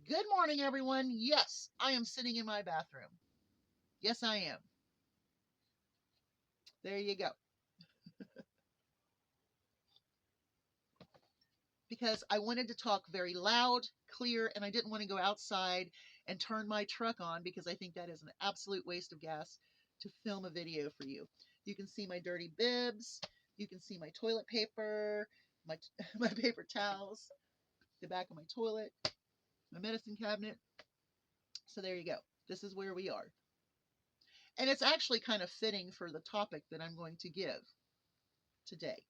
Good morning, everyone. Yes, I am sitting in my bathroom. Yes, I am. There you go. Because I wanted to talk very loud, clear, and I didn't want to go outside and turn my truck on because I think that is an absolute waste of gas to film a video for you. You can see my dirty bibs. You can see my toilet paper, my, my paper towels, the back of my toilet, my medicine cabinet. So there you go. This is where we are. And it's actually kind of fitting for the topic that I'm going to give today.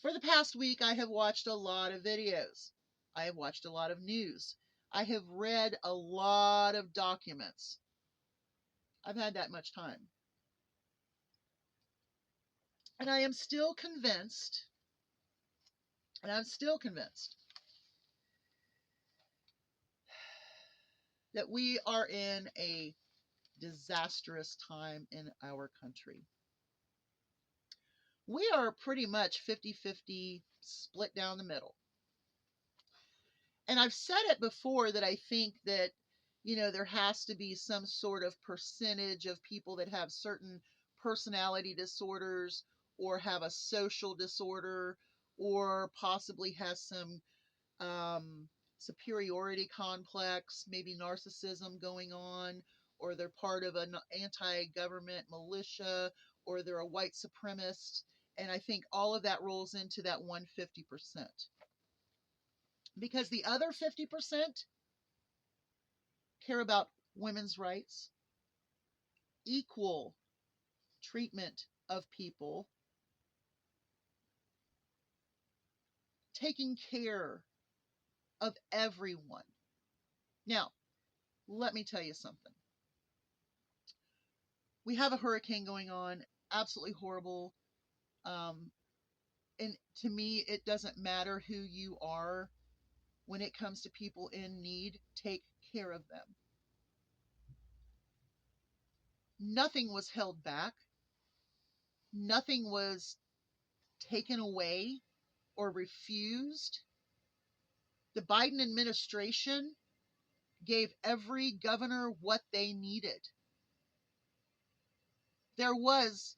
For the past week, I have watched a lot of videos. I have watched a lot of news. I have read a lot of documents. I've had that much time. And I am still convinced, that we are in a disastrous time in our country. We are pretty much 50-50 split down the middle. And I've said it before that I think that, there has to be some sort of percentage of people that have certain personality disorders or have a social disorder or possibly has some superiority complex, maybe narcissism going on, or they're part of an anti-government militia, or they're a white supremacist. And I think all of that rolls into that 150%. Because the other 50% care about women's rights, equal treatment of people, taking care of everyone. Now, let me tell you something. We have a hurricane going on, absolutely horrible. And to me, it doesn't matter who you are. When it comes to people in need, take care of them. Nothing was held back. Nothing was taken away or refused. The Biden administration gave every governor what they needed. There was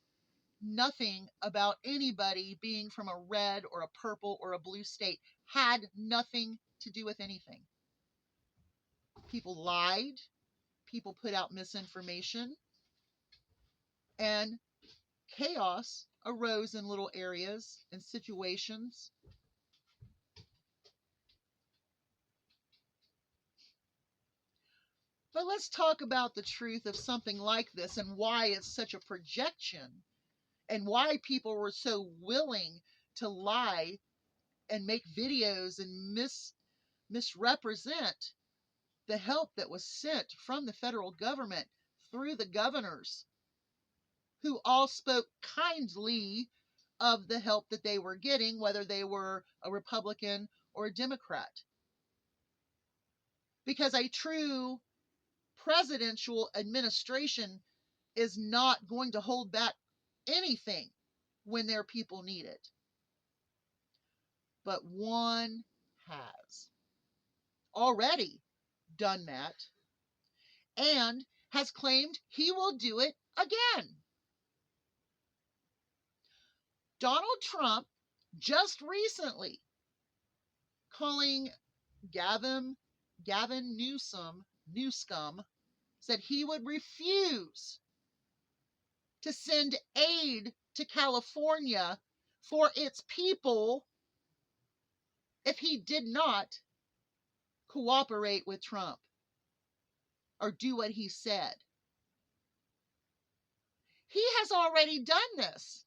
nothing about anybody being from a red or a purple or a blue state. Had nothing to do with anything. People lied. People put out misinformation. And chaos arose in little areas and situations. But let's talk about the truth of something like this and why it's such a projection and why people were so willing to lie and make videos and misrepresent the help that was sent from the federal government through the governors, who all spoke kindly of the help that they were getting, whether they were a Republican or a Democrat. Because a true presidential administration is not going to hold back anything when their people need it. But one has already done that and has claimed he will do it again. Donald Trump just recently calling Gavin Newsom said he would refuse to send aid to California for its people if he did not cooperate with Trump or do what he said. He has already done this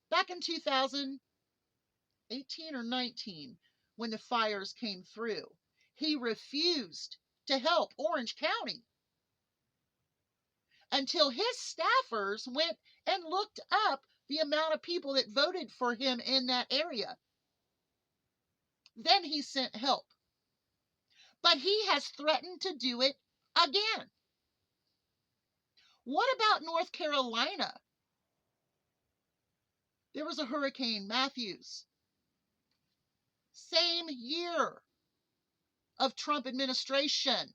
back in 2018 or 19 when the fires came through. He refused to help Orange County until his staffers went and looked up the amount of people that voted for him in that area. Then he sent help. But he has threatened to do it again. What about North Carolina? There was a Hurricane Matthews. Same year. of Trump administration,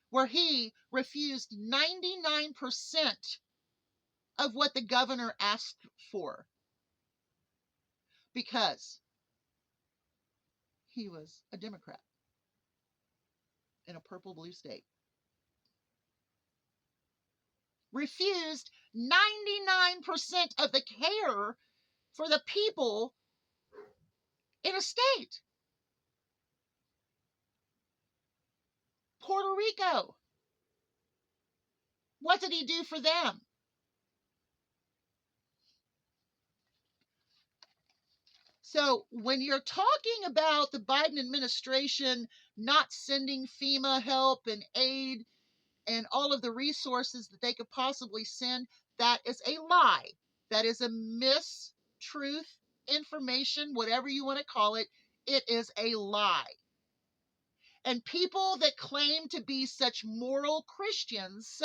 where he refused 99% of what the governor asked for because he was a Democrat in a purple blue state. Refused 99% of the care for the people in a state. Puerto Rico. What did he do for them? So when you're talking about the Biden administration not sending FEMA help and aid and all of the resources that they could possibly send, that is a lie. That is a mistruth, information, whatever you want to call it. It is a lie. And people that claim to be such moral Christians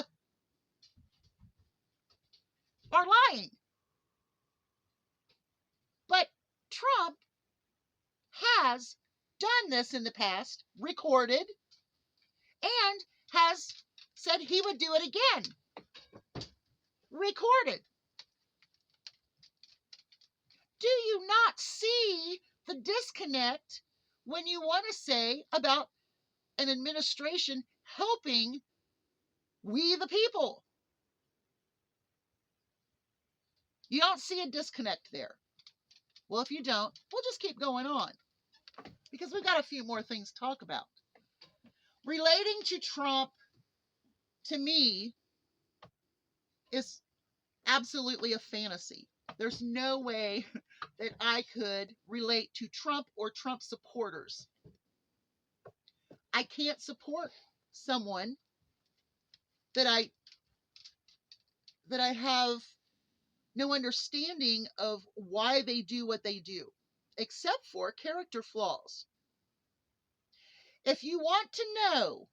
are lying. But Trump has done this in the past, recorded, and has said he would do it again. Recorded. Do you not see the disconnect when you want to say about an administration helping we the people? You don't see a disconnect there. Well, if you don't, we'll just keep going on because we've got a few more things to talk about. Relating to Trump, to me, is absolutely a fantasy. There's no way that I could relate to Trump or Trump supporters. I can't support someone that I have no understanding of why they do what they do, except for character flaws. If you want to know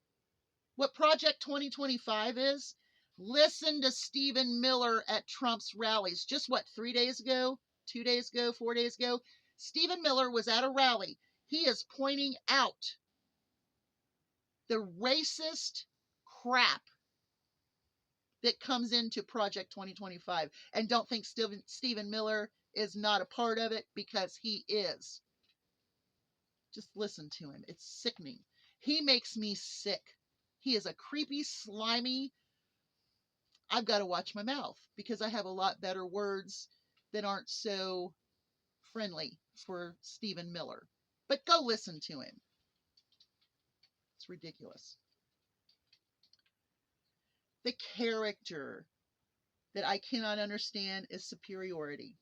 what Project 2025 is, listen to Stephen Miller at Trump's rallies. Just what, 3 days ago, 2 days ago, 4 days ago? Stephen Miller was at a rally. He is pointing out the racist crap that comes into Project 2025. And don't think Stephen Miller is not a part of it, because he is. Just listen to him. It's sickening. He makes me sick. He is a creepy, slimy. I've got to watch my mouth because I have a lot better words that aren't so friendly for Stephen Miller. But go listen to him. It's ridiculous. The character that I cannot understand is superiority.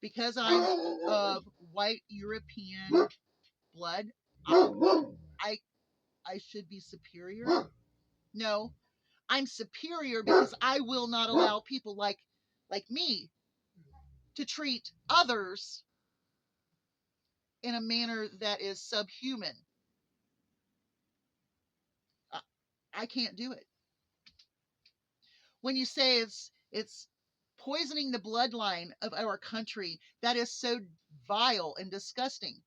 Because I'm of white European blood, I should be superior? No, I'm superior because I will not allow people like me to treat others in a manner that is subhuman. I can't do it. When you say it's poisoning the bloodline of our country, that is so vile and disgusting.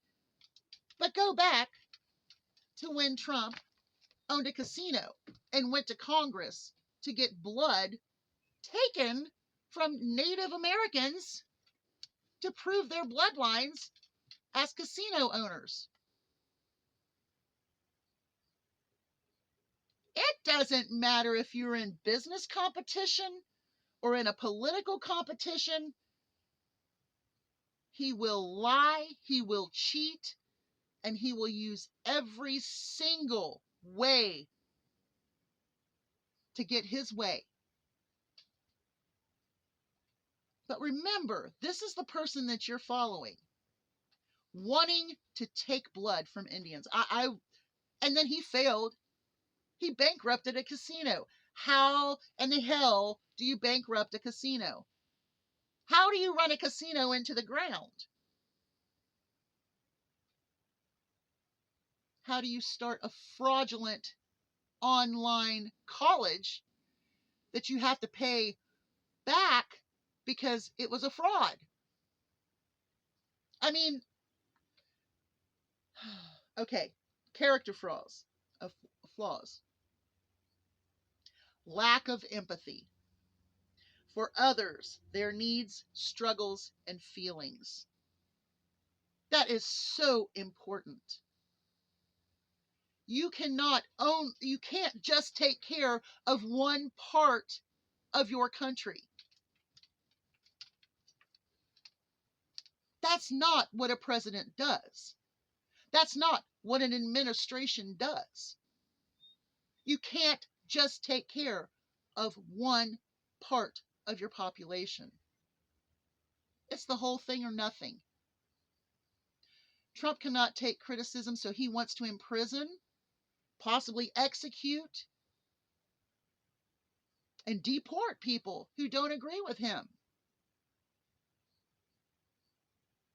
But go back to when Trump owned a casino and went to Congress to get blood taken from Native Americans to prove their bloodlines as casino owners. It doesn't matter if you're in business competition or in a political competition. He will lie, he will cheat, and he will use every single way to get his way. But remember, this is the person that you're following, wanting to take blood from Indians. And then he failed. He bankrupted a casino. How in the hell do you bankrupt a casino? How do you run a casino into the ground? How do you start a fraudulent online college that you have to pay back because it was a fraud? I mean, Okay, character flaws. Flaws. Lack of empathy for others, their needs, struggles, and feelings. That is so important. You can't just take care of one part of your country. That's not what a president does. That's not what an administration does. You can't just take care of one part of your population. It's the whole thing or nothing. Trump cannot take criticism, so he wants to imprison, possibly execute, and deport people who don't agree with him.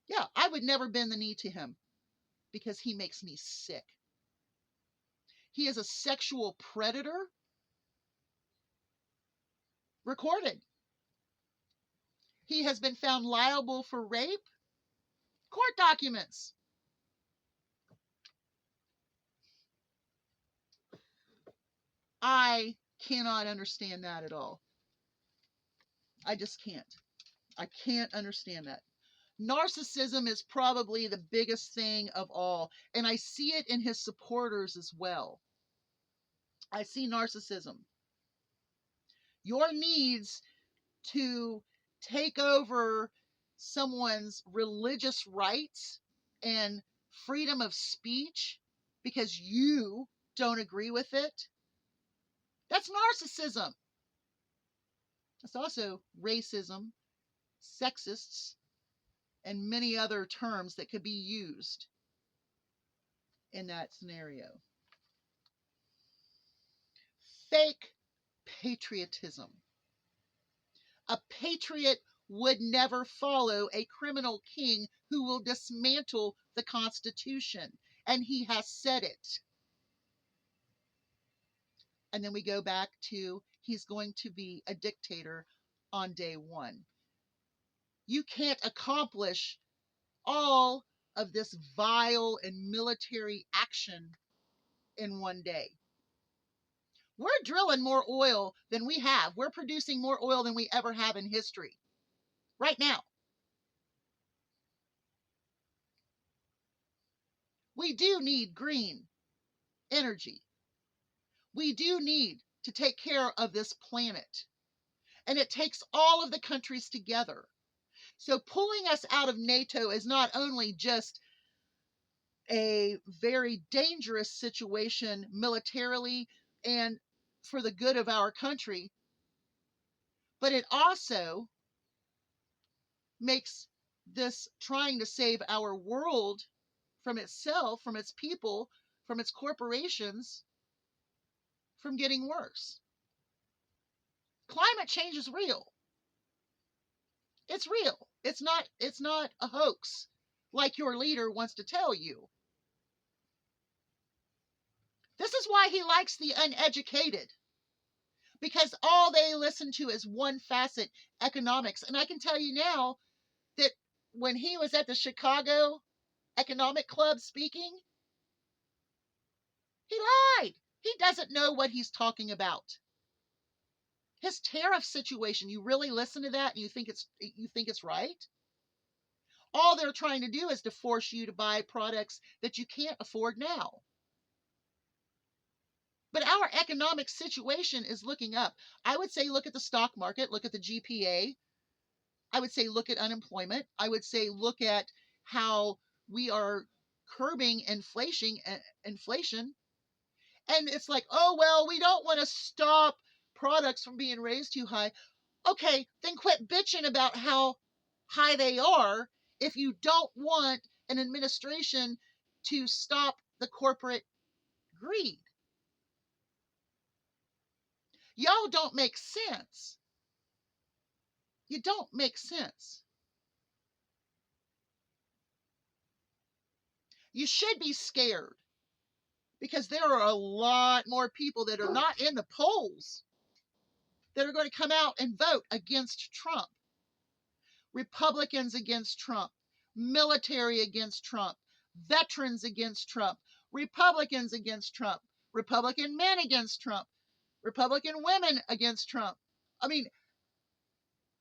Yeah, I would never bend the knee to him because he makes me sick. He is a sexual predator. Recorded. He has been found liable for rape. Court documents. I cannot understand that at all. I just can't. I can't understand that. Narcissism is probably the biggest thing of all, and I see it in his supporters as well. I see narcissism. Your needs to take over someone's religious rights and freedom of speech because you don't agree with it, that's narcissism. It's also racism, sexists, and many other terms that could be used in that scenario. Fake patriotism. A patriot would never follow a criminal king who will dismantle the Constitution, and he has said it. And then we go back to he's going to be a dictator on day one. You can't accomplish all of this vile and military action in one day. We're drilling more oil than we have. We're producing more oil than we ever have in history right now. We do need green energy. We do need to take care of this planet. And it takes all of the countries together. So pulling us out of NATO is not only just a very dangerous situation militarily and for the good of our country, but it also makes this trying to save our world from itself, from its people, from its corporations, from getting worse. Climate change is real. It's real. It's not a hoax like your leader wants to tell you. This is why he likes the uneducated. Because all they listen to is one facet, economics. And I can tell you now that when he was at the Chicago Economic Club speaking, he lied. He doesn't know what he's talking about. His tariff situation, you really listen to that and you think it's right? All they're trying to do is to force you to buy products that you can't afford now. But our economic situation is looking up. I would say look at the stock market, look at the GPA. I would say look at unemployment. I would say look at how we are curbing inflation. And it's like, oh, well, we don't want to stop products from being raised too high. Okay, then quit bitching about how high they are if you don't want an administration to stop the corporate greed. Y'all don't make sense. You don't make sense. You should be scared because there are a lot more people that are not in the polls that are going to come out and vote against Trump. Republicans against Trump, military against Trump, veterans against Trump, Republicans against Trump, Republican men against Trump, Republican women against Trump. I mean,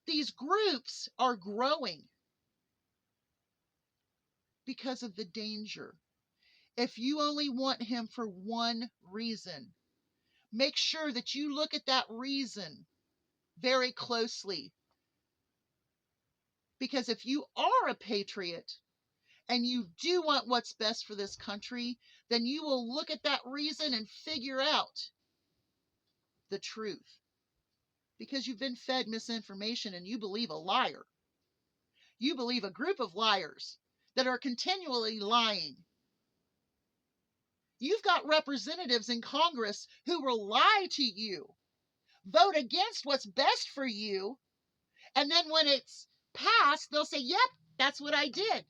these groups are growing because of the danger. If you only want him for one reason, make sure that you look at that reason very closely. Because if you are a patriot and you do want what's best for this country, then you will look at that reason and figure out the truth. Because you've been fed misinformation and you believe a liar. You believe a group of liars that are continually lying. You've got representatives in Congress who will lie to you, vote against what's best for you, and then when it's passed, they'll say, yep, that's what I did.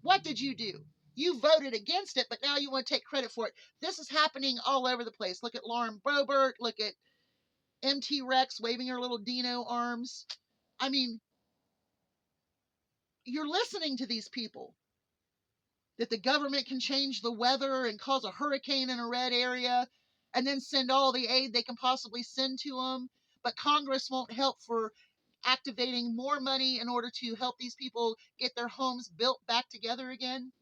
What did you do? You voted against it, but now you want to take credit for it. This is happening all over the place. Look at Lauren Boebert. Look at MT Rex waving her little dino arms. I mean, you're listening to these people. That the government can change the weather and cause a hurricane in a red area and then send all the aid they can possibly send to them. But Congress won't help for activating more money in order to help these people get their homes built back together again.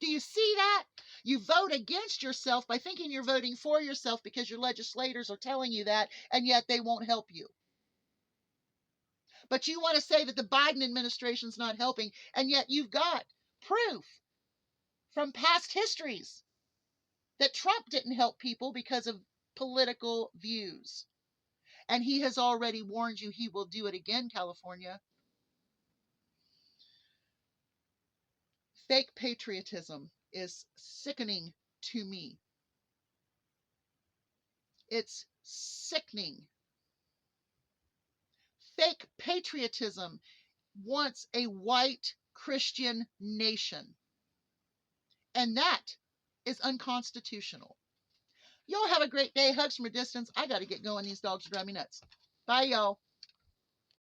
Do you see that? You vote against yourself by thinking you're voting for yourself because your legislators are telling you that, and yet they won't help you. But you want to say that the Biden administration's not helping, and yet you've got proof from past histories that Trump didn't help people because of political views. And he has already warned you he will do it again, California. Fake patriotism is sickening to me. It's sickening. Fake patriotism wants a white Christian nation. And that is unconstitutional. Y'all have a great day. Hugs from a distance. I got to get going. These dogs drive me nuts. Bye, y'all.